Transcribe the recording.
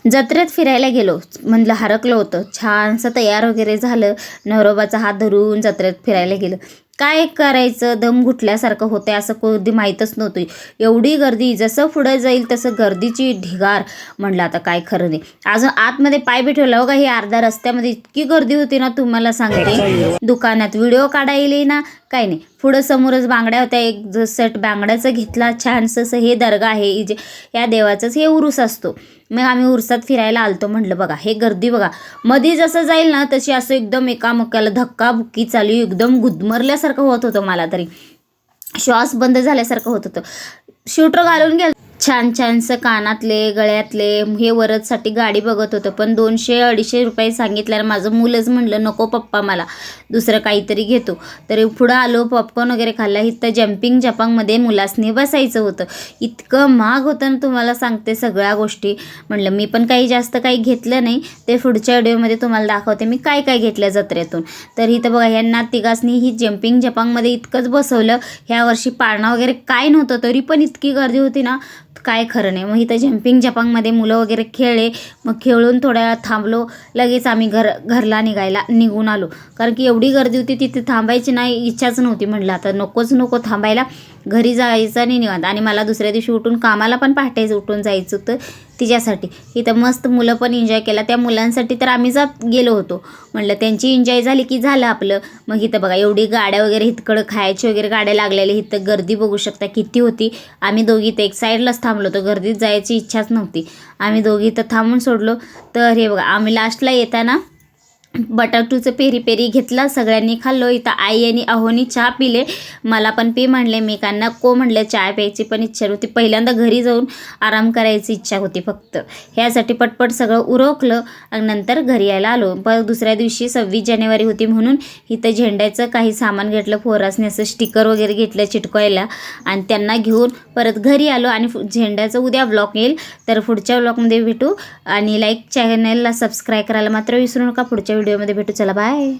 जत्रेत फिरायला गेलो, म्हणलं हरकलं होतं. छानसं तयार वगैरे झालं, नवरोबाचा हात धरून जत्रेत फिरायला गेलं. काय करायचं, दम घुटल्यासारखं होतं, असं कधी माहीतच नव्हतं. एवढी गर्दी, जसं पुढं जाईल तसं गर्दीची ढिगार. म्हणलं आता काय खरं नाही. अजून आतमध्ये पाय बी ठेवला बघा, ही अर्ध्या रस्त्यामध्ये इतकी गर्दी होती ना, तुम्हाला सांगते. दुकानात व्हिडिओ काढायला ना काही नाही. पुढं समोरच बांगड्या होत्या, एक सेट बांगड्याचं घेतला छानसं. हे दर्गा आहे, जे या देवाचंच हे उरूस असतो. मग आम्ही उरसात फिरायला आलतो. म्हटलं बघा हे गर्दी बघा, मध्ये जसं जाईल ना तशी असं एकदम एकामेकाला धक्काबुक्की चालू, एकदम गुदमरल्यासारखं होत होतं. मला तरी श्वास बंद झाल्यासारखं होत होतं. शूटर घालून गेलं, छानसं कानातले गळ्यातले हे वरदसाठी गाडी बघत होतं. पण 200-250 रुपये सांगितल्यावर माझं मुलंच म्हणलं नको पप्पा, मला दुसरं काहीतरी घेतो. तरी पुढं आलो, पॉपकॉर्न वगैरे खाल्ला. इथं जम्पिंग जपांगमध्ये मुलासनी बसायचं होतं. इतकं महाग होतं ना, तुम्हाला सांगते सगळ्या गोष्टी. म्हणलं मी पण काही जास्त काही घेतलं नाही, ते पुढच्या व्हिडिओमध्ये तुम्हाला दाखवते मी काय काय घेतलं जत्रेतून. तर इथं बघा, ह्यांना तिघासनी ही जम्पिंग जपांगमध्ये इतकंच बसवलं. ह्या वर्षी पाळणा वगैरे काय नव्हतं, तरी पण इतकी गर्दी होती ना काय खरं नाही. मग इथं जम्पिंग जपांगमध्ये मुलं वगैरे खेळले. मग खेळून थोड्या वेळा थांबलो, लगेच आम्ही घरला निघून आलो. कारण की एवढी गर्दी होती, तिथे थांबायची नाही इच्छाच नव्हती. म्हटलं आता नको थांबायला, घरी जायचं आणि निवांत. आणि मला दुसऱ्या दिवशी उठून कामाला पण पहाटेच उठून जायचं होतं तिच्यासाठी. इथं मस्त मुलं पण एन्जॉय केला. त्या मुलांसाठी तर आम्ही गेलो होतो. म्हटलं त्यांची एन्जॉय झाली की झालं आपलं. मग इथं बघा एवढी गाड्या वगैरे, इतकडं खायची वगैरे गाड्या लागलेल्या. इथं गर्दी बघू शकता किती होती. आम्ही दोघी इथं एक साईडलाच थांबलो होतो, गर्दीत जायची इच्छाच नव्हती. आम्ही दोघी इथं थांबून सोडलो. तर हे बघा, आम्ही लास्टला येताना बटाटूचं पेरी घेतला, सगळ्यांनी खाल्लो. इथं आई आणि अहोनी चहा पिले, मला पण पी म्हणले. मी कांना म्हणलं चहा प्यायची पण इच्छा होती. पहिल्यांदा घरी जाऊन आराम करायची इच्छा होती फक्त. ह्यासाठी पटपट सगळं उरकलं आणि नंतर घरी यायला आलो. पण दुसऱ्या दिवशी 26 जानेवारी होती म्हणून इथं झेंड्याचं काही सामान घेतलं. पोरासने असं स्टिकर वगैरे घेतलं चिटकवायला आणि त्यांना घेऊन परत घरी आलो. आणि झेंड्याचं उद्या ब्लॉग येईल, तर पुढच्या ब्लॉगमध्ये भेटू. आणि चॅनलला सबस्क्राईब करायला मात्र विसरू नका. पुढच्या व्हिडिओमध्ये भेटू. चला बाय.